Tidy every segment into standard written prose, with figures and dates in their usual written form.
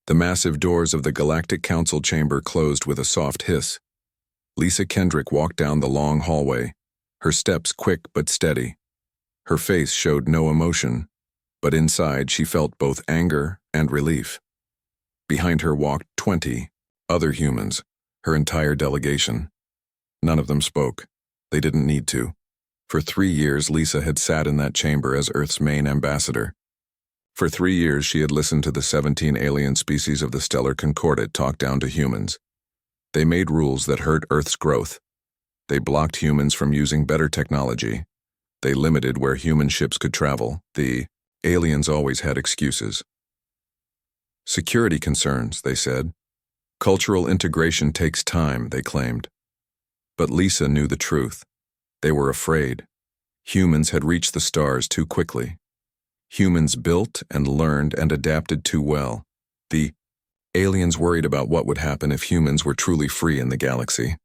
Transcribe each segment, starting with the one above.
The massive doors of the Galactic Council chamber closed with a soft hiss. Lisa Kendrick walked down the long hallway, her steps quick but steady. Her face showed no emotion, but inside she felt both anger and relief. Behind her walked 20 other humans, her entire delegation. None of them spoke. They didn't need to. For 3 years, Lisa had sat in that chamber as Earth's main ambassador. For 3 years, she had listened to the 17 alien species of the stellar Concordat talk down to humans. They made rules that hurt Earth's growth. They blocked humans from using better technology. They limited where human ships could travel. The aliens always had excuses. Security concerns, they said. Cultural integration takes time, they claimed. But Lisa knew the truth. They were afraid. Humans had reached the stars too quickly. Humans built and learned and adapted too well. The aliens worried about what would happen if humans were truly free in the galaxy.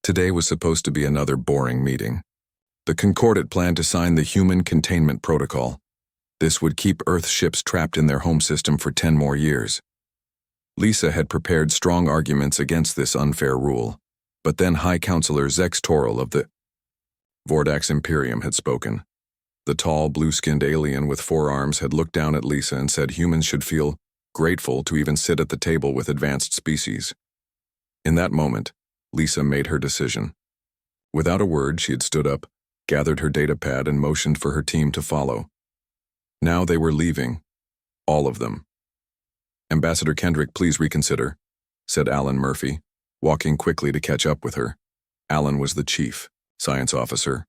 Today was supposed to be another boring meeting. The Concordat planned to sign the Human Containment Protocol. This would keep Earth ships trapped in their home system for 10 more years. Lisa had prepared strong arguments against this unfair rule, but then High Counselor Zex Toril of the Vordax Imperium had spoken. The tall, blue-skinned alien with 4 arms had looked down at Lisa and said humans should feel grateful to even sit at the table with advanced species. In that moment, Lisa made her decision. Without a word, she had stood up, gathered her datapad, and motioned for her team to follow. Now they were leaving. All of them. "Ambassador Kendrick, please reconsider," said Alan Murphy, walking quickly to catch up with her. Alan was the chief science officer,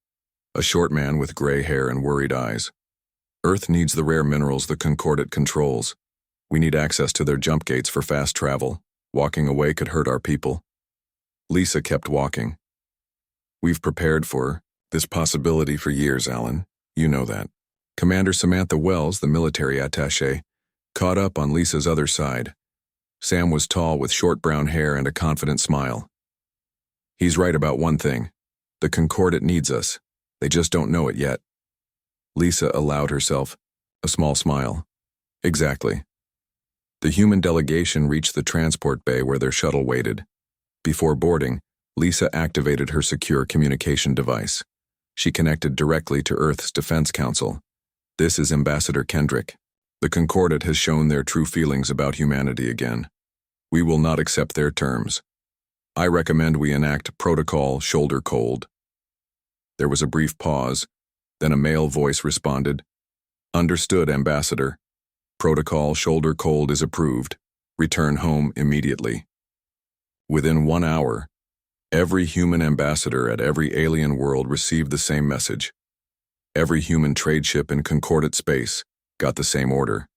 a short man with gray hair and worried eyes. "Earth needs the rare minerals the Concordat controls. We need access to their jump gates for fast travel. Walking away could hurt our people." Lisa kept walking. "We've prepared for this possibility for years, Alan. You know that." Commander Samantha Wells, the military attaché, caught up on Lisa's other side. Sam was tall with short brown hair and a confident smile. "He's right about one thing. The Concordat needs us. They just don't know it yet." Lisa allowed herself a small smile. "Exactly." The human delegation reached the transport bay where their shuttle waited. Before boarding, Lisa activated her secure communication device. She connected directly to Earth's Defense Council. "This is Ambassador Kendrick. The Concordat has shown their true feelings about humanity again. We will not accept their terms. I recommend we enact Protocol Shoulder Cold." There was a brief pause, then a male voice responded, "Understood, Ambassador. Protocol Shoulder Cold is approved. Return home immediately." Within 1 hour, every human ambassador at every alien world received the same message. Every human trade ship in Concordat space got the same order.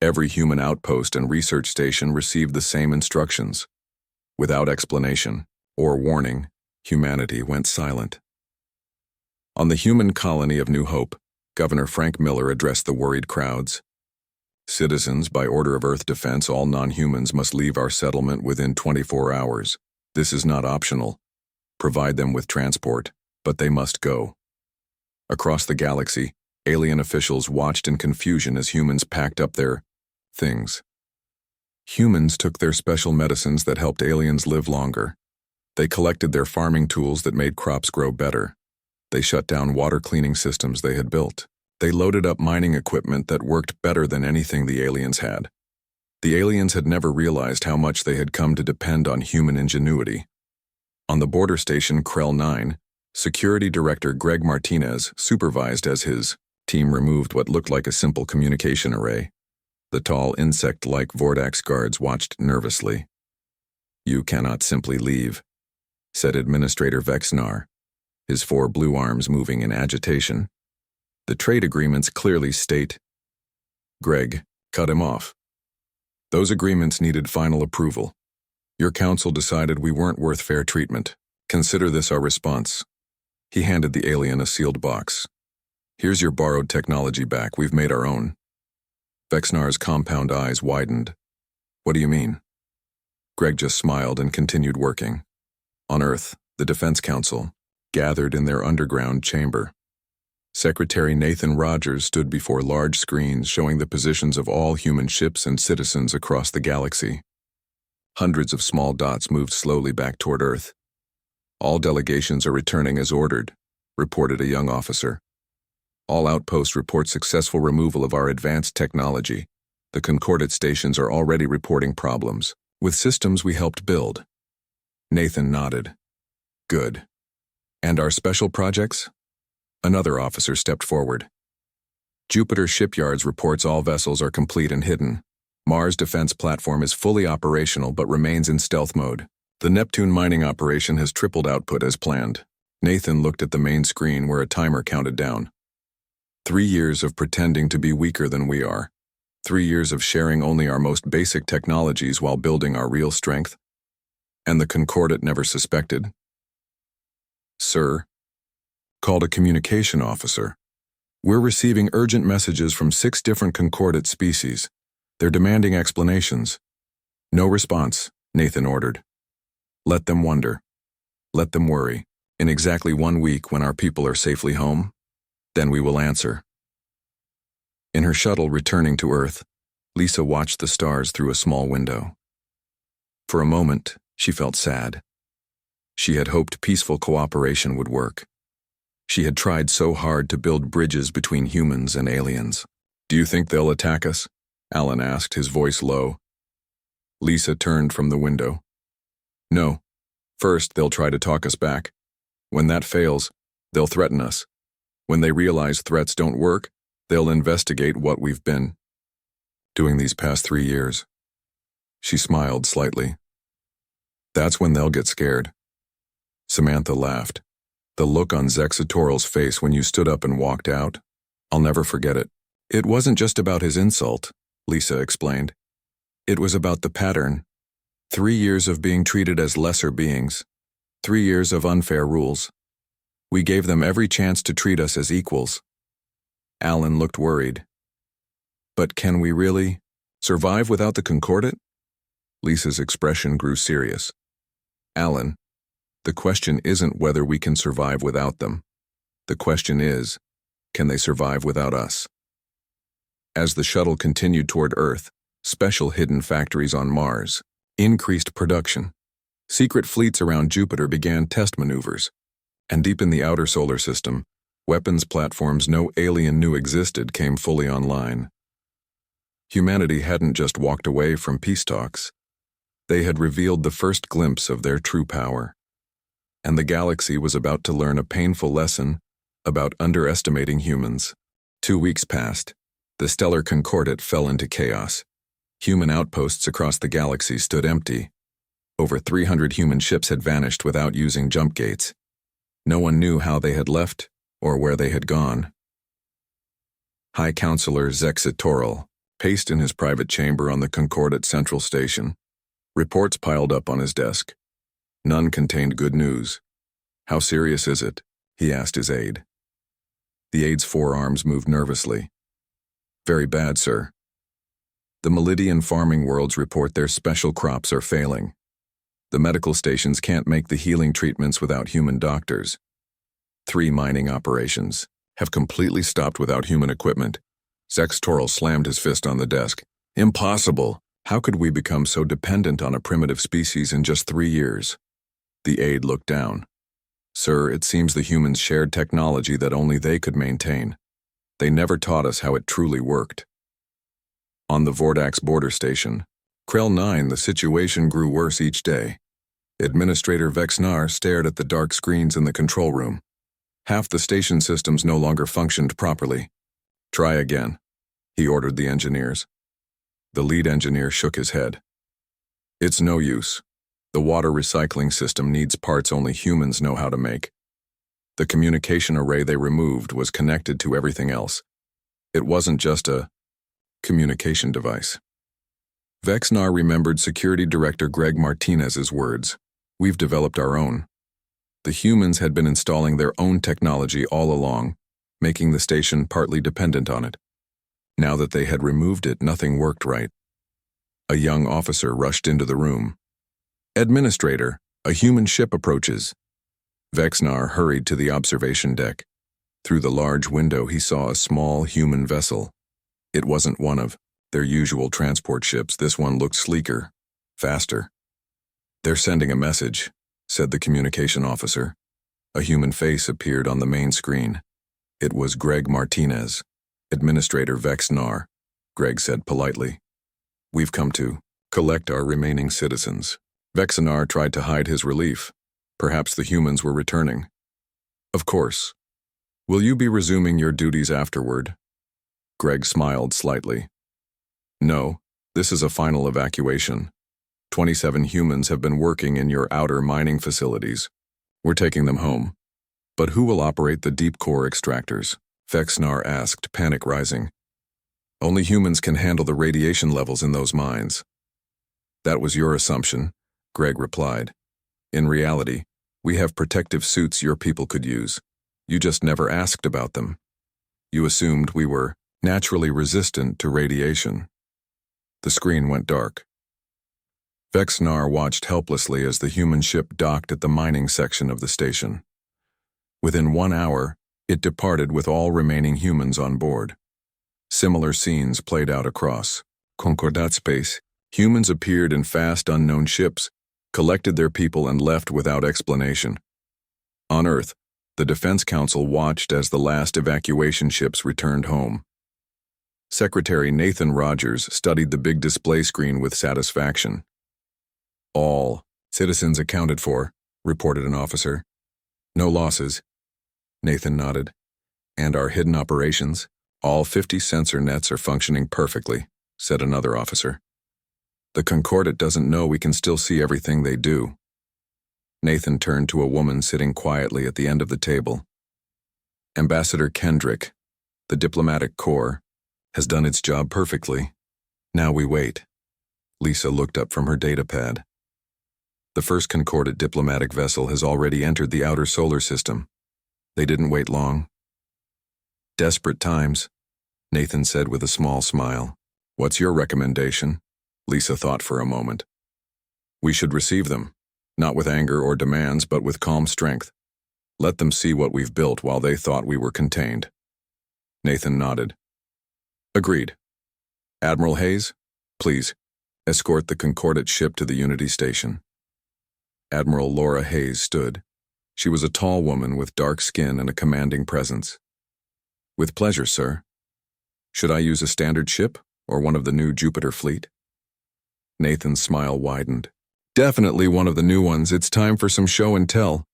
Every human outpost and research station received the same instructions. Without explanation or warning, humanity went silent. On the human colony of New Hope, Governor Frank Miller addressed the worried crowds. "Citizens, by order of Earth Defense, all non-humans must leave our settlement within 24 hours. This is not optional. Provide them with transport, but they must go." Across the galaxy, alien officials watched in confusion as humans packed up their things. Humans took their special medicines that helped aliens live longer. They collected their farming tools that made crops grow better. They shut down water cleaning systems they had built. They loaded up mining equipment that worked better than anything the aliens had. The aliens had never realized how much they had come to depend on human ingenuity. On the border station Krell 9, Security Director Greg Martinez supervised as his team removed what looked like a simple communication array. The tall insect-like Vordax guards watched nervously. "You cannot simply leave," said Administrator Vexnar, his 4 blue arms moving in agitation. "The trade agreements clearly state—" Greg cut him off. "Those agreements needed final approval. Your council decided we weren't worth fair treatment. Consider this our response." He handed the alien a sealed box. "Here's your borrowed technology back. We've made our own." Vexnar's compound eyes widened. "What do you mean?" Greg just smiled and continued working. On Earth, the Defense Council gathered in their underground chamber. Secretary Nathan Rogers stood before large screens showing the positions of all human ships and citizens across the galaxy. Hundreds of small dots moved slowly back toward Earth. "All delegations are returning as ordered," reported a young officer. "All outposts report successful removal of our advanced technology. The Concordate stations are already reporting problems with systems we helped build." Nathan nodded. "Good. And our special projects?" Another officer stepped forward. "Jupiter Shipyards reports all vessels are complete and hidden. Mars defense platform is fully operational but remains in stealth mode. The Neptune mining operation has tripled output as planned." Nathan looked at the main screen where a timer counted down. 3 years of pretending to be weaker than we are. 3 years of sharing only our most basic technologies while building our real strength. And the Concordate never suspected. "Sir," called a communication officer, "we're receiving urgent messages from 6 different Concordate species. They're demanding explanations." "No response," Nathan ordered. "Let them wonder. Let them worry. In exactly 1 week, when our people are safely home, then we will answer." In her shuttle returning to Earth, Lisa watched the stars through a small window. For a moment, she felt sad. She had hoped peaceful cooperation would work. She had tried so hard to build bridges between humans and aliens. "Do you think they'll attack us?" Alan asked, his voice low. Lisa turned from the window. "No. First, they'll try to talk us back. When that fails, they'll threaten us. When they realize threats don't work, they'll investigate what we've been doing these past 3 years." She smiled slightly. "That's when they'll get scared." Samantha laughed. "The look on Zexatoral's face when you stood up and walked out, I'll never forget it." "It wasn't just about his insult," Lisa explained. "It was about the pattern. 3 years of being treated as lesser beings. 3 years of unfair rules. We gave them every chance to treat us as equals." Alan looked worried. "But can we really survive without the Concordate?" Lisa's expression grew serious. "Alan, the question isn't whether we can survive without them. The question is, can they survive without us?" As the shuttle continued toward Earth, special hidden factories on Mars increased production. Secret fleets around Jupiter began test maneuvers. And deep in the outer solar system, weapons platforms no alien knew existed came fully online. Humanity hadn't just walked away from peace talks. They had revealed the first glimpse of their true power. And the galaxy was about to learn a painful lesson about underestimating humans. 2 weeks passed. The stellar Concordate fell into chaos. Human outposts across the galaxy stood empty. Over 300 human ships had vanished without using jump gates. No one knew how they had left or where they had gone. High Counselor Zexatoral paced in his private chamber on the Concordate Central Station. Reports piled up on his desk. None contained good news. "How serious is it?" he asked his aide. The aide's forearms moved nervously. "Very bad, sir. The Meridian farming worlds report their special crops are failing. The medical stations can't make the healing treatments without human doctors. 3 mining operations have completely stopped without human equipment." Zexatoral slammed his fist on the desk. "Impossible! How could we become so dependent on a primitive species in just 3 years?" The aide looked down. "Sir, it seems the humans shared technology that only they could maintain. They never taught us how it truly worked." On the Vordax border station, Krell 9, the situation grew worse each day. Administrator Vexnar stared at the dark screens in the control room. Half the station systems no longer functioned properly. "Try again," he ordered the engineers. The lead engineer shook his head. "It's no use. The water recycling system needs parts only humans know how to make. The communication array they removed was connected to everything else. It wasn't just a communication device." Vexnar remembered Security Director Greg Martinez's words. "We've developed our own." The humans had been installing their own technology all along, making the station partly dependent on it. Now that they had removed it, nothing worked right. A young officer rushed into the room. "Administrator, a human ship approaches." Vexnar hurried to the observation deck. Through the large window, he saw a small human vessel. It wasn't one of their usual transport ships. This one looked sleeker, faster. "They're sending a message," said the communication officer. A human face appeared on the main screen. It was Greg Martinez. "Administrator Vexnar," Greg said politely. "We've come to collect our remaining citizens." Vexnar tried to hide his relief. Perhaps the humans were returning. "Of course. Will you be resuming your duties afterward?" Greg smiled slightly. "No, this is a final evacuation. 27 humans have been working in your outer mining facilities. We're taking them home. But who will operate the deep core extractors?" Vexnar asked, panic rising. "Only humans can handle the radiation levels in those mines." "That was your assumption," Greg replied. "In reality, we have protective suits your people could use. You just never asked about them. You assumed we were naturally resistant to radiation." The screen went dark. Vexnar watched helplessly as the human ship docked at the mining section of the station. Within 1 hour, it departed with all remaining humans on board. Similar scenes played out across Concordat space. Humans appeared in fast, unknown ships, collected their people, and left without explanation. On Earth, the Defense Council watched as the last evacuation ships returned home. Secretary Nathan Rogers studied the big display screen with satisfaction. "All citizens accounted for," reported an officer. "No losses." Nathan nodded. "And our hidden operations? All 50 sensor nets are functioning perfectly," said another officer. "The Concordat doesn't know we can still see everything they do." Nathan turned to a woman sitting quietly at the end of the table. "Ambassador Kendrick, the diplomatic corps, has done its job perfectly. Now we wait." Lisa looked up from her datapad. "The first Concordat diplomatic vessel has already entered the outer solar system. They didn't wait long." "Desperate times," Nathan said with a small smile. "What's your recommendation?" Lisa thought for a moment. "We should receive them, not with anger or demands, but with calm strength. Let them see what we've built while they thought we were contained." Nathan nodded. "Agreed. Admiral Hayes, please, escort the Concordat ship to the Unity station." Admiral Laura Hayes stood. She was a tall woman with dark skin and a commanding presence. "With pleasure, sir. Should I use a standard ship or one of the new Jupiter fleet?" Nathan's smile widened. "Definitely one of the new ones. It's time for some show and tell."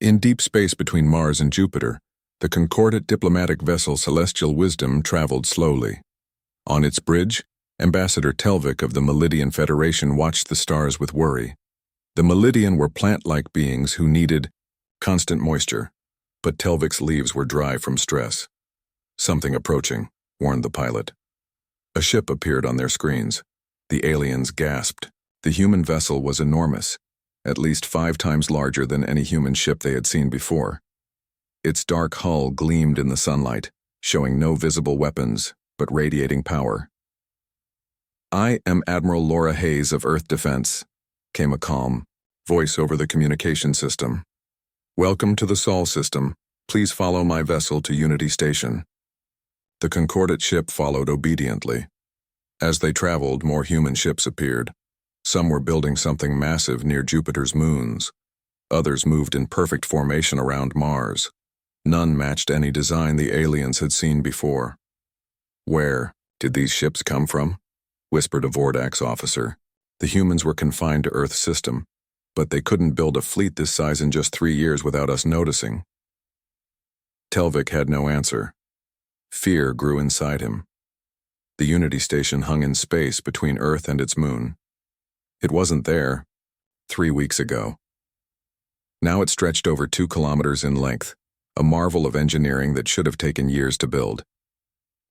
In deep space between Mars and Jupiter, the Concordat diplomatic vessel Celestial Wisdom traveled slowly. On its bridge, Ambassador Telvik of the Melidian Federation watched the stars with worry. The Melidian were plant-like beings who needed constant moisture, but Telvik's leaves were dry from stress. "Something approaching," warned the pilot. A ship appeared on their screens. The aliens gasped. The human vessel was enormous, at least 5 times larger than any human ship they had seen before. Its dark hull gleamed in the sunlight, showing no visible weapons, but radiating power. "I am Admiral Laura Hayes of Earth Defense," came a calm voice over the communication system. "Welcome to the Sol system. Please follow my vessel to Unity Station." The Concordat ship followed obediently. As they traveled, more human ships appeared. Some were building something massive near Jupiter's moons. Others moved in perfect formation around Mars. None matched any design the aliens had seen before. "Where did these ships come from?" whispered a Vordax officer. "The humans were confined to Earth's system, but they couldn't build a fleet this size in just 3 years without us noticing." Telvik had no answer. Fear grew inside him. The Unity station hung in space between Earth and its moon. It wasn't there 3 weeks ago. Now it stretched over 2 kilometers in length, a marvel of engineering that should have taken years to build.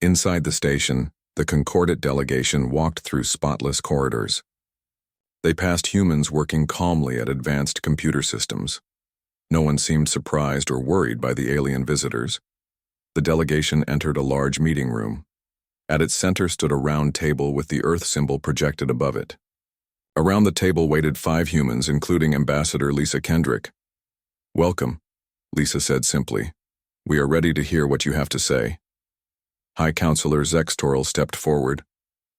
Inside the station, the Concordat delegation walked through spotless corridors. They passed humans working calmly at advanced computer systems. No one seemed surprised or worried by the alien visitors. The delegation entered a large meeting room. At its center stood a round table with the Earth symbol projected above it. Around the table waited 5 humans, including Ambassador Lisa Kendrick. "Welcome," Lisa said simply. We are ready to hear what you have to say. High Counselor Zextoril stepped forward.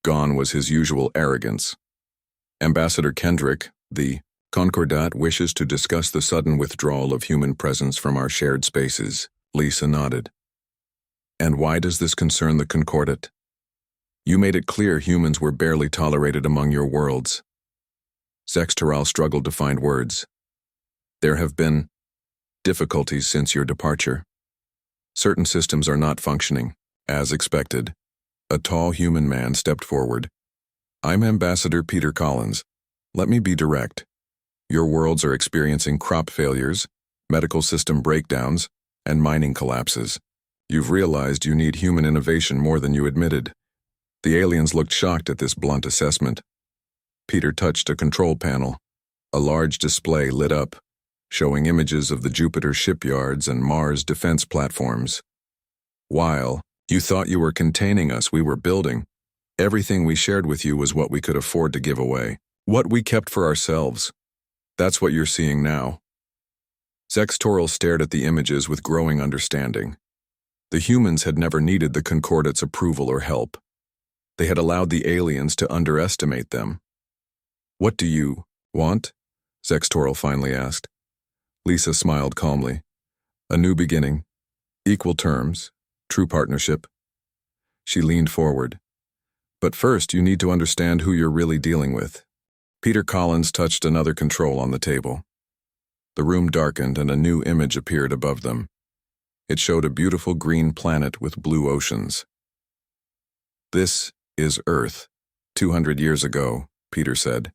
Gone was his usual arrogance. Ambassador Kendrick, the Concordat, wishes to discuss the sudden withdrawal of human presence from our shared spaces. Lisa nodded. And why does this concern the Concordat? You made it clear humans were barely tolerated among your worlds. Zextoril struggled to find words. There have been difficulties since your departure. Certain systems are not functioning, as expected. A tall human man stepped forward. I'm Ambassador Peter Collins. Let me be direct. Your worlds are experiencing crop failures, medical system breakdowns, and mining collapses. You've realized you need human innovation more than you admitted. The aliens looked shocked at this blunt assessment. Peter touched a control panel. A large display lit up, showing images of the Jupiter shipyards and Mars defense platforms. While you thought you were containing us, we were building. Everything we shared with you was what we could afford to give away. What we kept for ourselves. That's what you're seeing now. Zextoril stared at the images with growing understanding. The humans had never needed the Concordat's approval or help. They had allowed the aliens to underestimate them. What do you want? Zextoril finally asked. Lisa smiled calmly. A new beginning. Equal terms. True partnership. She leaned forward. But first, you need to understand who you're really dealing with. Peter Collins touched another control on the table. The room darkened and a new image appeared above them. It showed a beautiful green planet with blue oceans. This is Earth, 200 years ago, Peter said.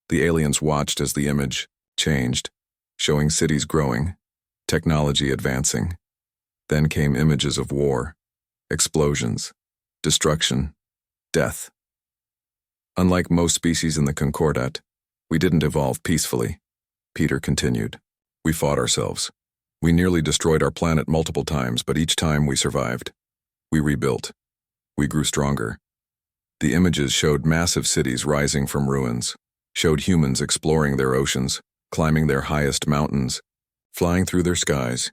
The aliens watched as the image changed, showing cities growing, technology advancing. Then came images of war, explosions, destruction, death. Unlike most species in the Concordat, we didn't evolve peacefully, Peter continued. We fought ourselves. We nearly destroyed our planet multiple times, but each time we survived. We rebuilt. We grew stronger. The images showed massive cities rising from ruins, showed humans exploring their oceans, climbing their highest mountains, flying through their skies.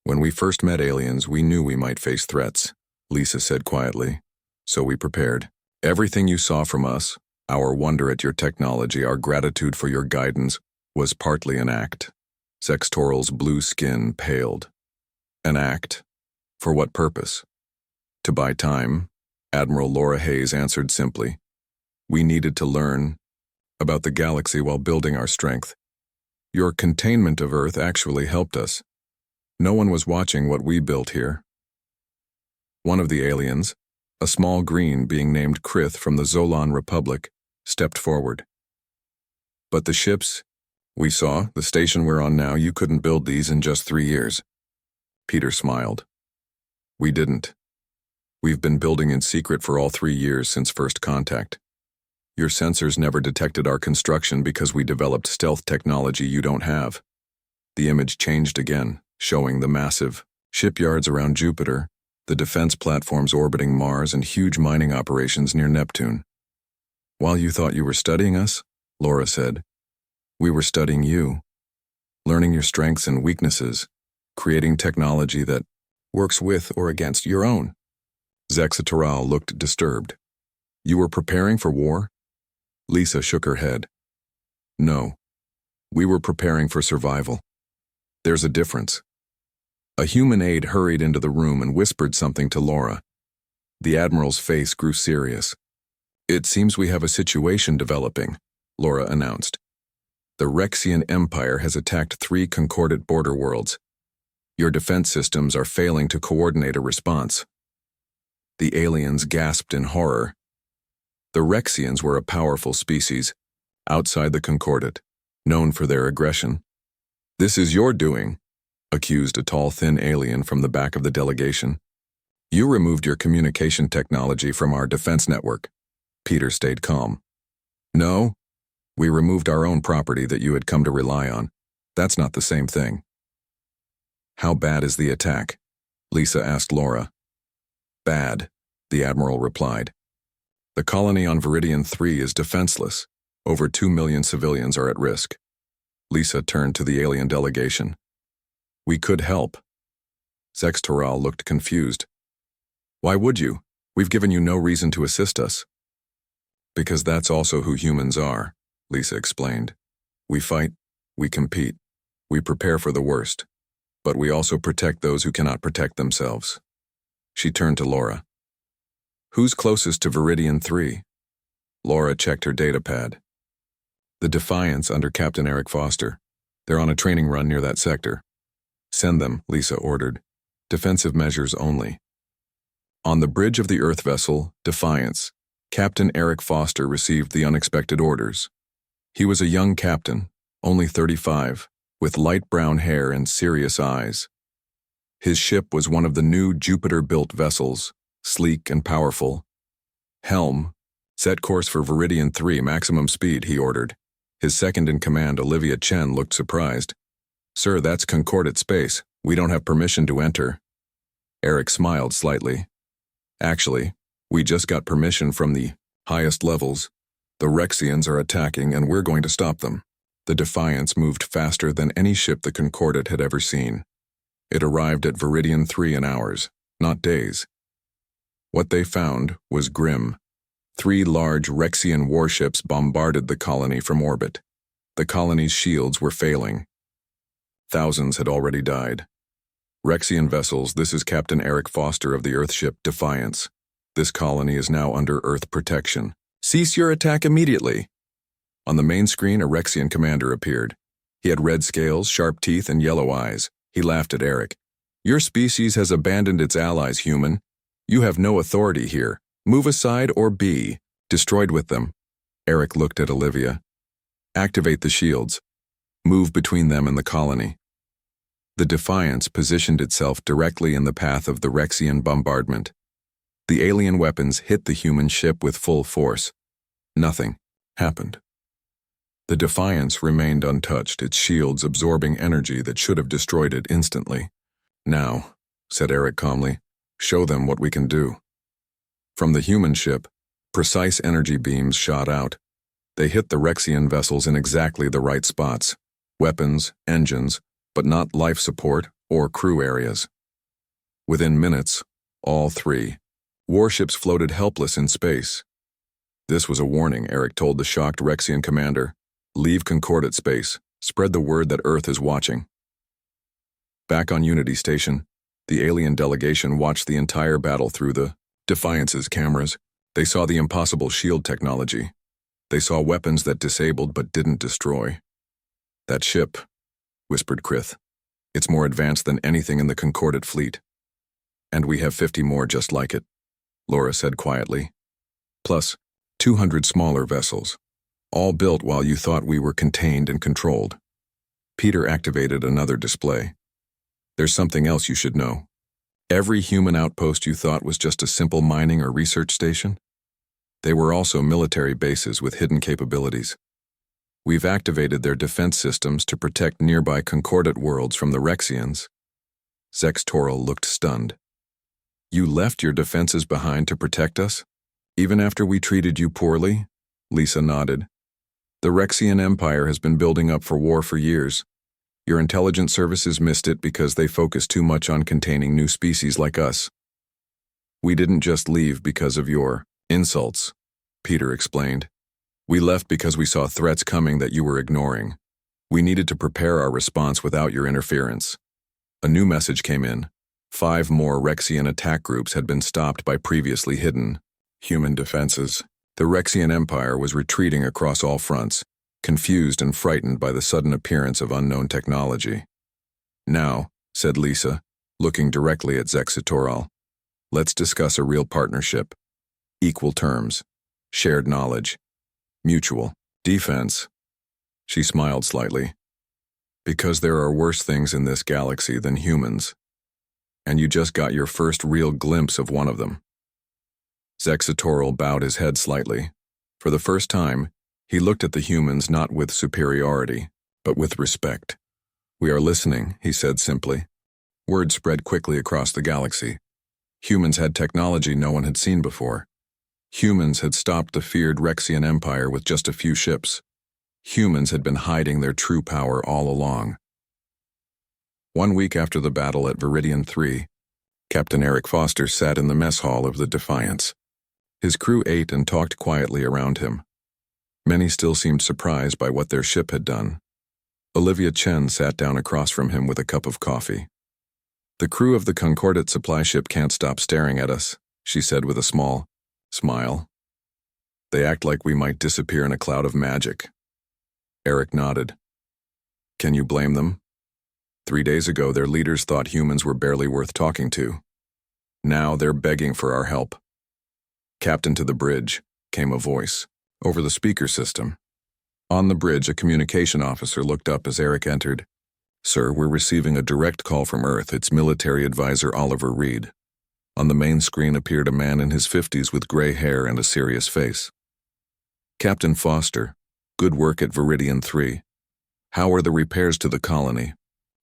When we first met aliens, we knew we might face threats, Lisa said quietly. So we prepared. Everything you saw from us, our wonder at your technology, our gratitude for your guidance, was partly an act. Zextoril's blue skin paled. An act? For what purpose? To buy time, Admiral Laura Hayes answered simply. We needed to learn about the galaxy while building our strength. Your containment of Earth actually helped us. No one was watching what we built here. One of the aliens, a small green being named Krith from the Zolan Republic, stepped forward. But the ships we saw, the station we're on now, you couldn't build these in just 3 years. Peter smiled. We didn't. We've been building in secret for all 3 years since first contact. Your sensors never detected our construction because we developed stealth technology you don't have. The image changed again, showing the massive shipyards around Jupiter, the defense platforms orbiting Mars, and huge mining operations near Neptune. While you thought you were studying us, Laura said, we were studying you, learning your strengths and weaknesses, creating technology that works with or against your own. Zextoril looked disturbed. You were preparing for war? Lisa shook her head. No, we were preparing for survival. There's a difference. A human aide hurried into the room and whispered something to Laura. The Admiral's face grew serious. It seems we have a situation developing, Laura announced. The Rexian Empire has attacked 3 Concordat border worlds. Your defense systems are failing to coordinate a response. The aliens gasped in horror. The Rexians were a powerful species, outside the Concordat, known for their aggression. This is your doing, accused a tall, thin alien from the back of the delegation. You removed your communication technology from our defense network. Peter stayed calm. No, we removed our own property that you had come to rely on. That's not the same thing. How bad is the attack? Lisa asked Laura. Bad, the Admiral replied. The colony on Viridian 3 is defenseless. Over 2 million civilians are at risk. Lisa turned to the alien delegation. We could help. Zextoral looked confused. Why would you? We've given you no reason to assist us. Because that's also who humans are, Lisa explained. We fight, we compete, we prepare for the worst, but we also protect those who cannot protect themselves. She turned to Laura. Who's closest to Viridian 3? Laura checked her datapad. The Defiance under Captain Eric Foster. They're on a training run near that sector. Send them, Lisa ordered. Defensive measures only. On the bridge of the Earth vessel, Defiance, Captain Eric Foster received the unexpected orders. He was a young captain, only 35, with light brown hair and serious eyes. His ship was one of the new Jupiter-built vessels, sleek and powerful. Helm, set course for Viridian 3 maximum speed, he ordered. His second-in-command, Olivia Chen, looked surprised. Sir, that's Concordate space. We don't have permission to enter. Eric smiled slightly. Actually, we just got permission from the highest levels. The Rexians are attacking and we're going to stop them. The Defiance moved faster than any ship the Concordate had ever seen. It arrived at Viridian 3 in hours, not days. What they found was grim. 3 large Rexian warships bombarded the colony from orbit. The colony's shields were failing. Thousands had already died. Rexian vessels, this is Captain Eric Foster of the Earthship Defiance. This colony is now under Earth protection. Cease your attack immediately. On the main screen, a Rexian commander appeared. He had red scales, sharp teeth, and yellow eyes. He laughed at Eric. Your species has abandoned its allies, human. You have no authority here. Move aside or be destroyed with them. Eric looked at Olivia. Activate the shields. Move between them and the colony. The Defiance positioned itself directly in the path of the Rexian bombardment. The alien weapons hit the human ship with full force. Nothing happened. The Defiance remained untouched, its shields absorbing energy that should have destroyed it instantly. Now, said Eric calmly, show them what we can do. From the human ship, precise energy beams shot out. They hit the Rexian vessels in exactly the right spots. Weapons, engines, but not life support or crew areas. Within minutes, all 3 warships floated helpless in space. This was a warning, Eric told the shocked Rexian commander. Leave Concordate space. Spread the word that Earth is watching. Back on Unity Station, the alien delegation watched the entire battle through the Defiance's cameras. They saw the impossible shield technology. They saw weapons that disabled but didn't destroy. That ship, whispered Krith. It's more advanced than anything in the Concordate fleet. And we have 50 more just like it, Laura said quietly. Plus, 200 smaller vessels, all built while you thought we were contained and controlled. Peter activated another display. There's something else you should know. Every human outpost you thought was just a simple mining or research station? They were also military bases with hidden capabilities. We've activated their defense systems to protect nearby Concordate worlds from the Rexians. Zextoral looked stunned. You left your defenses behind to protect us? Even after we treated you poorly? Lisa nodded. The Rexian Empire has been building up for war for years. Your intelligence services missed it because they focused too much on containing new species like us. We didn't just leave because of your insults, Peter explained. We left because we saw threats coming that you were ignoring. We needed to prepare our response without your interference. A new message came in. 5 more Rexian attack groups had been stopped by previously hidden human defenses. The Rexian Empire was retreating across all fronts, confused and frightened by the sudden appearance of unknown technology. Now, said Lisa, looking directly at Zexitoral, let's discuss a real partnership. Equal terms, shared knowledge, mutual defense. She smiled slightly. Because there are worse things in this galaxy than humans. And you just got your first real glimpse of one of them. Zexitoral bowed his head slightly. For the first time, he looked at the humans not with superiority, but with respect. We are listening, he said simply. Word spread quickly across the galaxy. Humans had technology no one had seen before. Humans had stopped the feared Rexian Empire with just a few ships. Humans had been hiding their true power all along. 1 week after the battle at Viridian 3, Captain Eric Foster sat in the mess hall of the Defiance. His crew ate and talked quietly around him. Many still seemed surprised by what their ship had done. Olivia Chen sat down across from him with a cup of coffee. "The crew of the Concordat supply ship can't stop staring at us," she said with a small smile. "They act like we might disappear in a cloud of magic." Eric nodded. "Can you blame them? 3 days ago, their leaders thought humans were barely worth talking to. Now they're begging for our help." "Captain, to the bridge," came a voice, over the speaker system. On the bridge, a communication officer looked up as Eric entered. "Sir, we're receiving a direct call from Earth. It's military advisor Oliver Reed." On the main screen appeared a man in his 50s with gray hair and a serious face. "Captain Foster, good work at Viridian 3. How are the repairs to the colony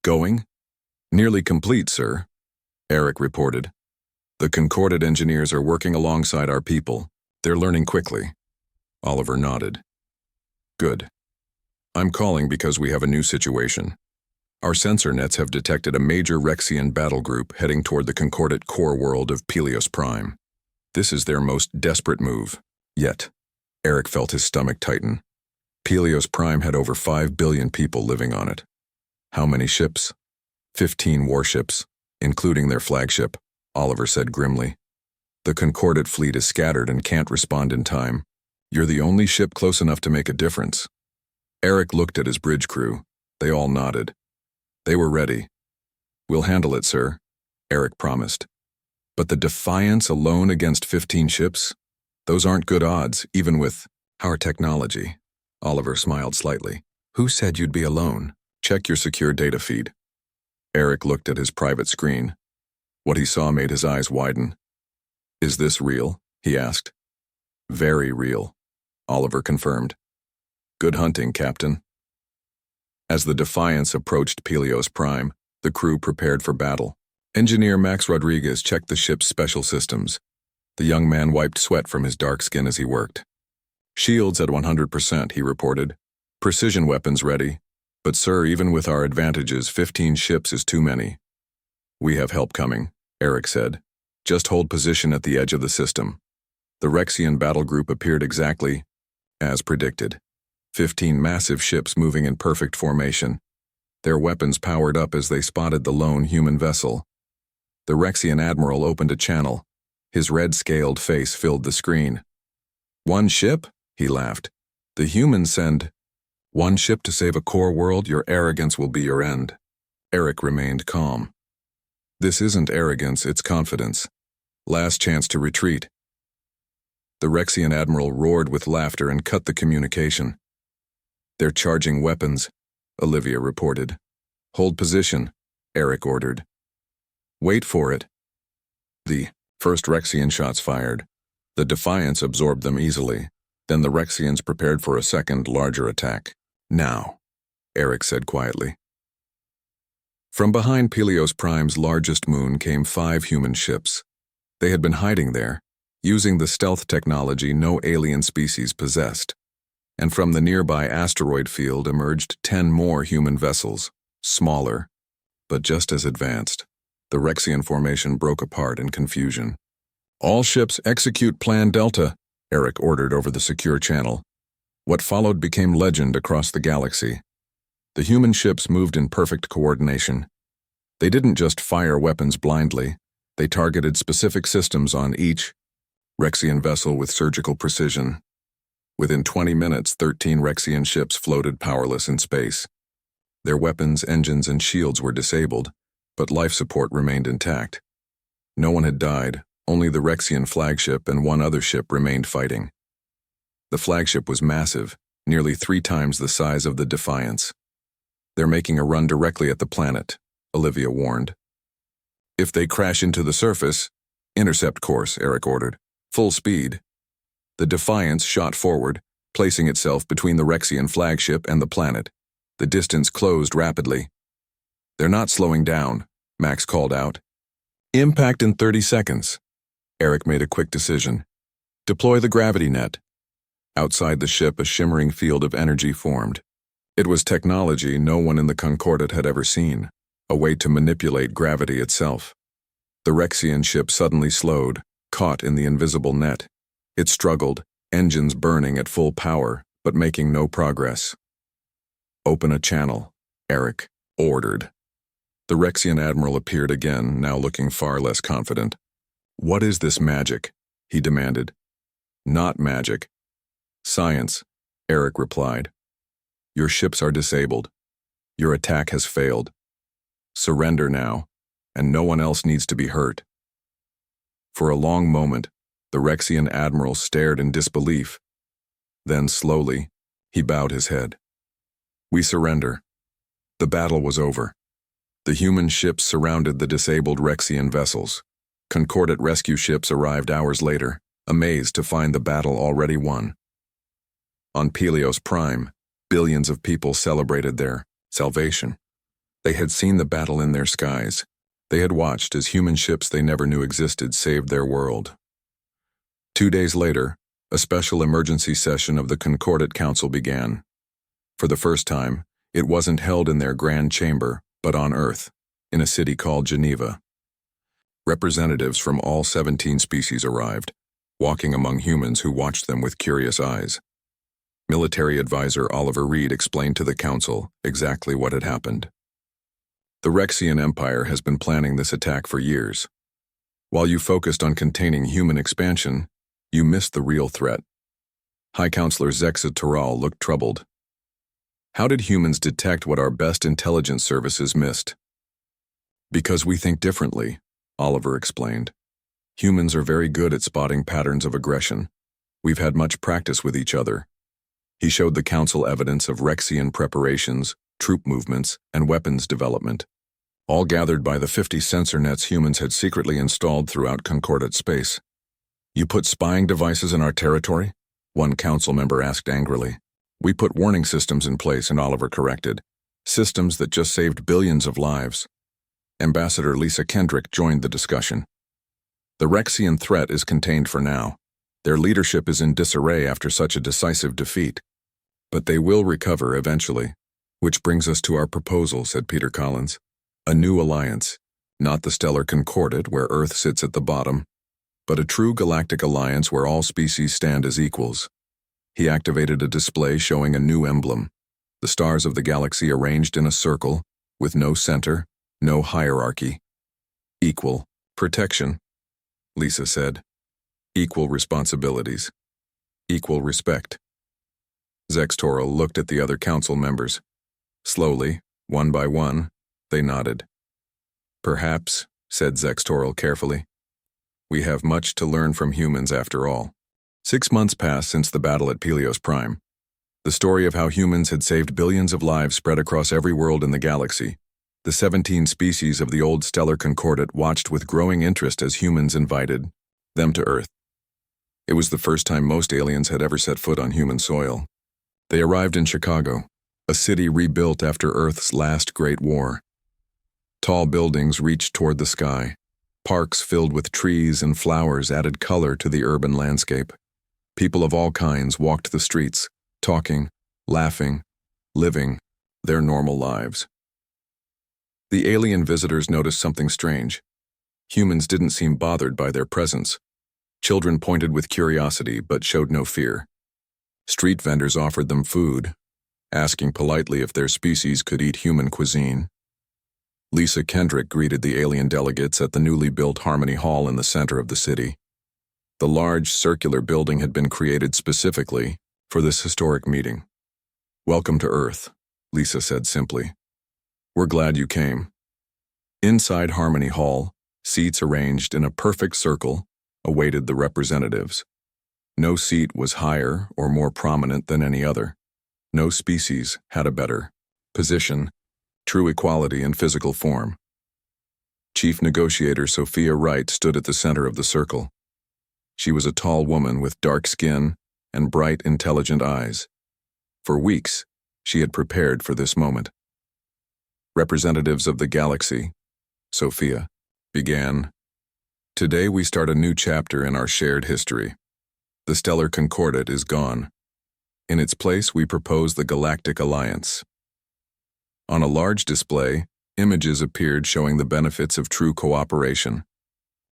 going?" "Nearly complete, sir," Eric reported. "The Concordat engineers are working alongside our people. They're learning quickly." Oliver nodded. "Good. I'm calling because we have a new situation. Our sensor nets have detected a major Rexian battle group heading toward the Concordat core world of Peleus Prime. This is their most desperate move yet." Eric felt his stomach tighten. Peleus Prime had over 5 billion people living on it. "How many ships?" 15 warships, including their flagship, Oliver said grimly. "The Concordat fleet is scattered and can't respond in time. You're the only ship close enough to make a difference." Eric looked at his bridge crew. They all nodded. They were ready. "We'll handle it, sir," Eric promised. "But the Defiance alone against 15 ships? Those aren't good odds, even with our technology." Oliver smiled slightly. "Who said you'd be alone? Check your secure data feed." Eric looked at his private screen. What he saw made his eyes widen. "Is this real?" he asked. "Very real," Oliver confirmed. "Good hunting, Captain." As the Defiance approached Peleus Prime, the crew prepared for battle. Engineer Max Rodriguez checked the ship's special systems. The young man wiped sweat from his dark skin as he worked. "Shields at 100%, he reported. "Precision weapons ready. But sir, even with our advantages, 15 ships is too many." "We have help coming," Eric said. "Just hold position at the edge of the system." The Rexian battle group appeared exactly as predicted. 15 massive ships moving in perfect formation. Their weapons powered up as they spotted the lone human vessel. The Rexian admiral opened a channel. His red-scaled face filled the screen. "One ship?" he laughed. "The humans send one ship to save a core world? Your arrogance will be your end." Eric remained calm. "This isn't arrogance, it's confidence. Last chance to retreat." The Rexian admiral roared with laughter and cut the communication. "They're charging weapons," Olivia reported. "Hold position," Eric ordered. "Wait for it." The first Rexian shots fired. The Defiance absorbed them easily. Then the Rexians prepared for a second, larger attack. "Now," Eric said quietly. From behind Peleus Prime's largest moon came 5 human ships. They had been hiding there, using the stealth technology no alien species possessed. And from the nearby asteroid field emerged 10 more human vessels, smaller, but just as advanced. The Rexian formation broke apart in confusion. "All ships execute Plan Delta," Eric ordered over the secure channel. What followed became legend across the galaxy. The human ships moved in perfect coordination. They didn't just fire weapons blindly. They targeted specific systems on each Rexian vessel with surgical precision. Within 20 minutes, 13 Rexian ships floated powerless in space. Their weapons, engines, and shields were disabled, but life support remained intact. No one had died, only the Rexian flagship and one other ship remained fighting. The flagship was massive, nearly 3 times the size of the Defiance. "They're making a run directly at the planet," Olivia warned. "If they crash into the surface, intercept course," Eric ordered. "Full speed." The Defiance shot forward, placing itself between the Rexian flagship and the planet. The distance closed rapidly. "They're not slowing down," Max called out. "Impact in 30 seconds. Eric made a quick decision. "Deploy the gravity net." Outside the ship, a shimmering field of energy formed. It was technology no one in the Concordat had ever seen. a way to manipulate gravity itself. The Rexian ship suddenly slowed, caught in the invisible net. It struggled, engines burning at full power, but making no progress. "Open a channel," Eric ordered. The Rexian admiral appeared again, now looking far less confident. "What is this magic?" he demanded. "Not magic. Science," Eric replied. "Your ships are disabled. Your attack has failed. Surrender now, and no one else needs to be hurt." For a long moment, the Rexian admiral stared in disbelief. Then slowly, he bowed his head. "We surrender." The battle was over. The human ships surrounded the disabled Rexian vessels. Concordat rescue ships arrived hours later, amazed to find the battle already won. On Pelios Prime, billions of people celebrated their salvation. They had seen the battle in their skies. They had watched as human ships they never knew existed saved their world. 2 days later, a special emergency session of the Concordat Council began. For the first time, it wasn't held in their grand chamber, but on Earth, in a city called Geneva. Representatives from all 17 species arrived, walking among humans who watched them with curious eyes. Military advisor Oliver Reed explained to the council exactly what had happened. "The Rexian Empire has been planning this attack for years. While you focused on containing human expansion, you missed the real threat." High Counselor Zexa Toral looked troubled. "How did humans detect what our best intelligence services missed?" "Because we think differently," Oliver explained. "Humans are very good at spotting patterns of aggression. We've had much practice with each other." He showed the council evidence of Rexian preparations, troop movements, and weapons development, all gathered by the 50 sensor nets humans had secretly installed throughout Concordat space. "You put spying devices in our territory?" one council member asked angrily. "We put warning systems in place," and Oliver corrected. "Systems that just saved billions of lives." Ambassador Lisa Kendrick joined the discussion. "The Rexian threat is contained for now. Their leadership is in disarray after such a decisive defeat. But they will recover eventually. Which brings us to our proposal," said Peter Collins. "A new alliance, not the stellar Concordat where Earth sits at the bottom, but a true galactic alliance where all species stand as equals." He activated a display showing a new emblem, the stars of the galaxy arranged in a circle, with no center, no hierarchy. "Equal protection," Lisa said. "Equal responsibilities. Equal respect." Zextoral looked at the other council members. Slowly, one by one, they nodded. "Perhaps," said Zextoral carefully. "We have much to learn from humans after all." 6 months passed since the battle at Pelios Prime. The story of how humans had saved billions of lives spread across every world in the galaxy. The 17 species of the old stellar Concordat watched with growing interest as humans invited them to Earth. It was the first time most aliens had ever set foot on human soil. They arrived in Chicago, a city rebuilt after Earth's last Great War. Tall buildings reached toward the sky. Parks filled with trees and flowers added color to the urban landscape. People of all kinds walked the streets, talking, laughing, living their normal lives. The alien visitors noticed something strange. Humans didn't seem bothered by their presence. Children pointed with curiosity but showed no fear. Street vendors offered them food, asking politely if their species could eat human cuisine. Lisa Kendrick greeted the alien delegates at the newly built Harmony Hall in the center of the city. The large circular building had been created specifically for this historic meeting. "Welcome to Earth," Lisa said simply. "We're glad you came." Inside Harmony Hall, seats arranged in a perfect circle awaited the representatives. No seat was higher or more prominent than any other. No species had a better position, true equality in physical form. Chief Negotiator Sophia Wright stood at the center of the circle. She was a tall woman with dark skin and bright, intelligent eyes. For weeks, she had prepared for this moment. "Representatives of the galaxy," Sophia began. "Today we start a new chapter in our shared history. The stellar Concordat is gone. In its place, we propose the Galactic Alliance." On a large display, Images appeared showing the benefits of true cooperation,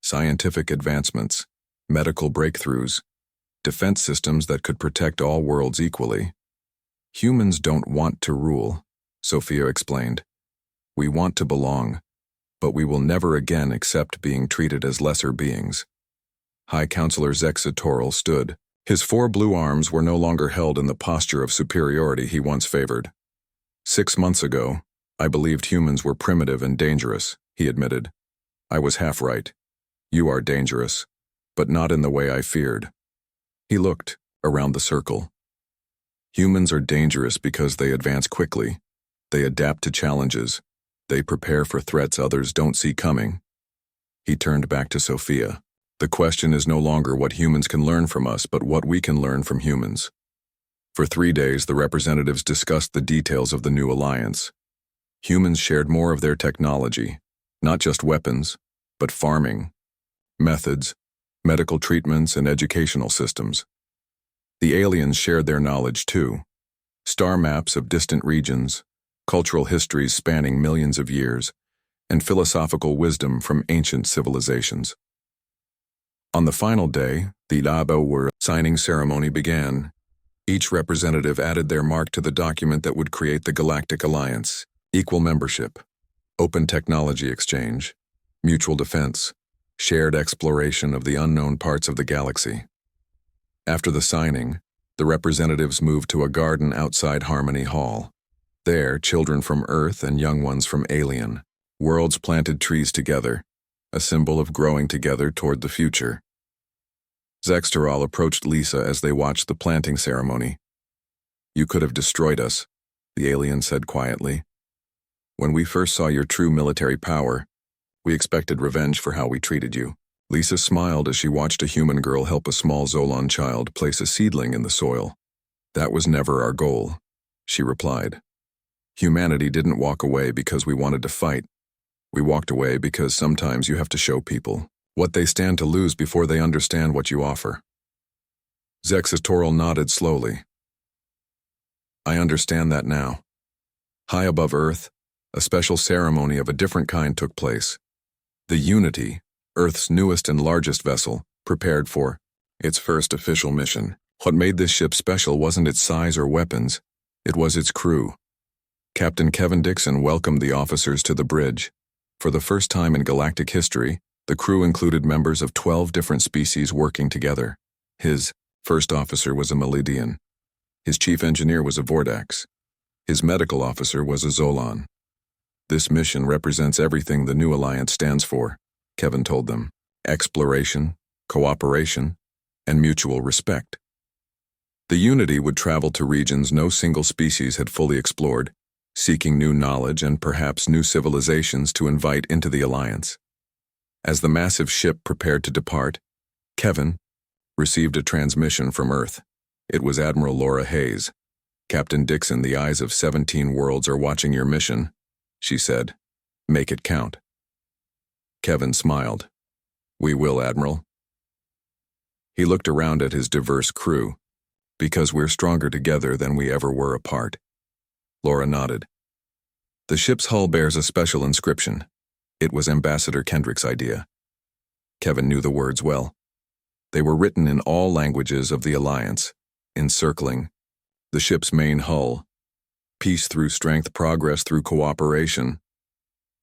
scientific advancements, medical breakthroughs, defense systems that could protect all worlds equally. Humans don't want to rule, Sophia explained. We want to belong, but we will never again accept being treated as lesser beings. High Counselor Zexatoril stood. His 4 blue arms were no longer held in the posture of superiority he once favored. 6 months ago, I believed humans were primitive and dangerous, he admitted. I was half right. You are dangerous, but not in the way I feared. He looked around the circle. Humans are dangerous because they advance quickly. They adapt to challenges. They prepare for threats others don't see coming. He turned back to Sophia. The question is no longer what humans can learn from us, but what we can learn from humans. For 3 days, the representatives discussed the details of the new alliance. Humans shared more of their technology, not just weapons, but farming, methods, medical treatments, and educational systems. The aliens shared their knowledge too. Star maps of distant regions, cultural histories spanning millions of years, and philosophical wisdom from ancient civilizations. On the final day, the HFY War signing ceremony began. Each representative added their mark to the document that would create the Galactic Alliance: equal membership, open technology exchange, mutual defense, shared exploration of the unknown parts of the galaxy. After the signing, the representatives moved to a garden outside Harmony Hall. There, children from Earth and young ones from Alien worlds planted trees together, a symbol of growing together toward the future. Zextaral approached Lisa as they watched the planting ceremony. You could have destroyed us, the alien said quietly. When we first saw your true military power, we expected revenge for how we treated you. Lisa smiled as she watched a human girl help a small Zolon child place a seedling in the soil. That was never our goal, she replied. Humanity didn't walk away because we wanted to fight. We walked away because sometimes you have to show people what they stand to lose before they understand what you offer. Zexatoril nodded slowly. I understand that now. High above Earth, a special ceremony of a different kind took place. The Unity, Earth's newest and largest vessel, prepared for its first official mission. What made this ship special wasn't its size or weapons, it was its crew. Captain Kevin Dixon welcomed the officers to the bridge. For the first time in galactic history, the crew included members of 12 different species working together. His first officer was a Melidian. His chief engineer was a Vordax. His medical officer was a Zolon. This mission represents everything the new alliance stands for, Kevin told them. Exploration, cooperation, and mutual respect. The Unity would travel to regions no single species had fully explored, seeking new knowledge and perhaps new civilizations to invite into the alliance. As the massive ship prepared to depart, Kevin received a transmission from Earth. It was Admiral Laura Hayes. Captain Dixon, the eyes of 17 worlds are watching your mission, she said. Make it count. Kevin smiled. We will, Admiral. He looked around at his diverse crew. Because we're stronger together than we ever were apart. Laura nodded. The ship's hull bears a special inscription. It was Ambassador Kendrick's idea. Kevin knew the words well. They were written in all languages of the Alliance, encircling the ship's main hull. Peace through strength, progress through cooperation.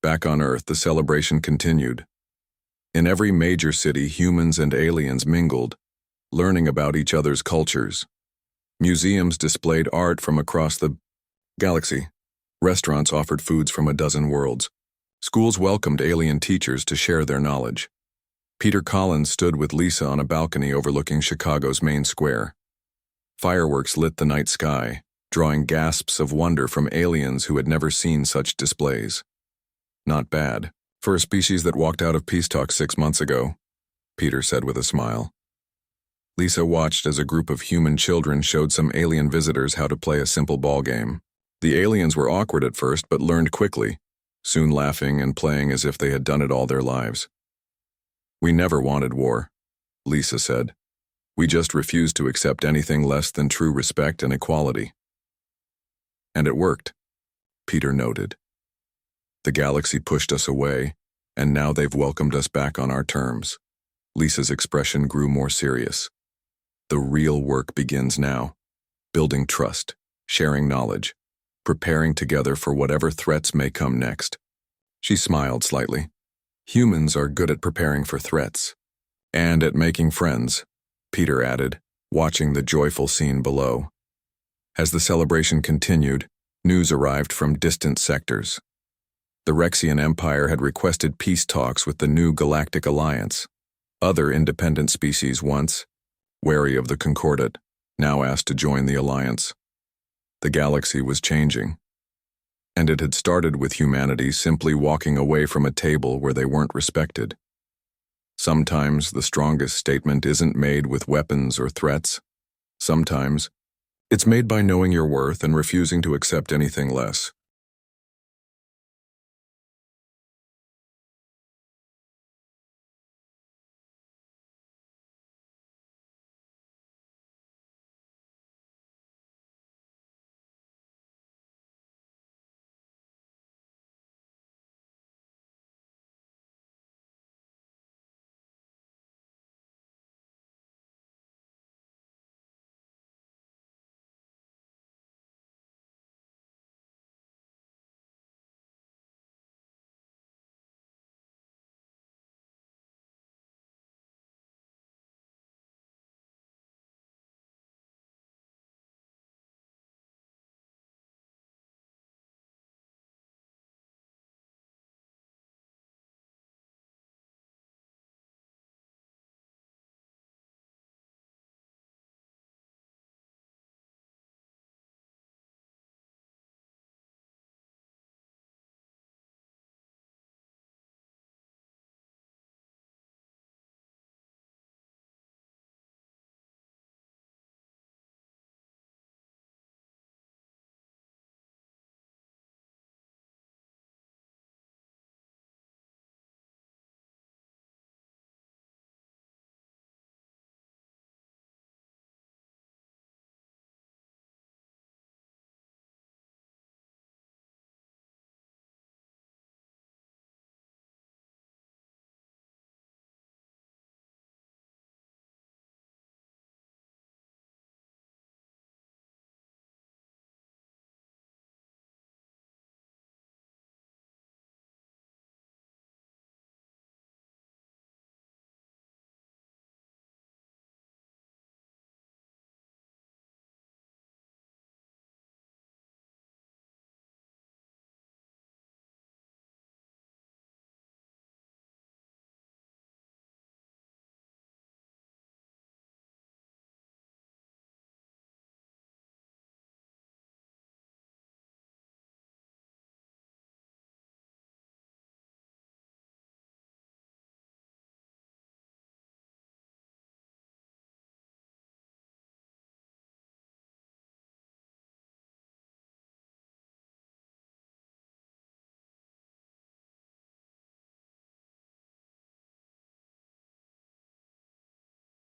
Back on Earth, the celebration continued. In every major city, humans and aliens mingled, learning about each other's cultures. Museums displayed art from across the galaxy. Restaurants offered foods from a dozen worlds. Schools welcomed alien teachers to share their knowledge. Peter Collins stood with Lisa on a balcony overlooking Chicago's main square. Fireworks lit the night sky, drawing gasps of wonder from aliens who had never seen such displays. Not bad, for a species that walked out of peace talks 6 months ago, Peter said with a smile. Lisa watched as a group of human children showed some alien visitors how to play a simple ball game. The aliens were awkward at first but learned quickly, soon laughing and playing as if they had done it all their lives. We never wanted war, Lisa said. We just refused to accept anything less than true respect and equality. And it worked, Peter noted. The galaxy pushed us away, and now they've welcomed us back on our terms. Lisa's expression grew more serious. The real work begins now. Building trust, sharing knowledge, preparing together for whatever threats may come next. She smiled slightly. Humans are good at preparing for threats. And at making friends, Peter added, watching the joyful scene below. As the celebration continued, news arrived from distant sectors. The Rexian Empire had requested peace talks with the new Galactic Alliance. Other independent species once, wary of the Concordat, now asked to join the alliance. The galaxy was changing. And it had started with humanity simply walking away from a table where they weren't respected. Sometimes the strongest statement isn't made with weapons or threats. Sometimes it's made by knowing your worth and refusing to accept anything less.